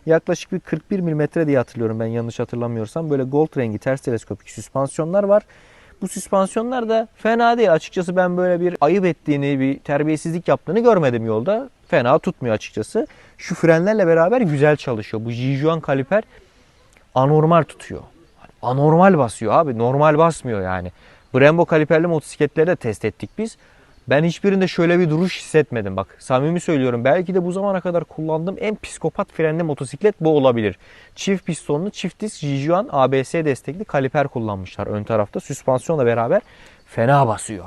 Yaklaşık bir 41 milimetre diye hatırlıyorum ben yanlış hatırlamıyorsam. Böyle gold rengi ters teleskopik süspansiyonlar var. Bu süspansiyonlar da fena değil. Açıkçası ben böyle bir ayıp ettiğini, bir terbiyesizlik yaptığını görmedim yolda. Fena tutmuyor açıkçası. Şu frenlerle beraber güzel çalışıyor. Bu Jijuan kaliper anormal tutuyor. Anormal basıyor abi. Normal basmıyor yani. Brembo kaliperli motosikletleri de test ettik biz. Ben hiçbirinde şöyle bir duruş hissetmedim. Bak samimi söylüyorum. Belki de bu zamana kadar kullandığım en psikopat frenli motosiklet bu olabilir. Çift pistonlu, çift disk Jijuan ABS destekli kaliper kullanmışlar ön tarafta. Süspansiyonla beraber fena basıyor.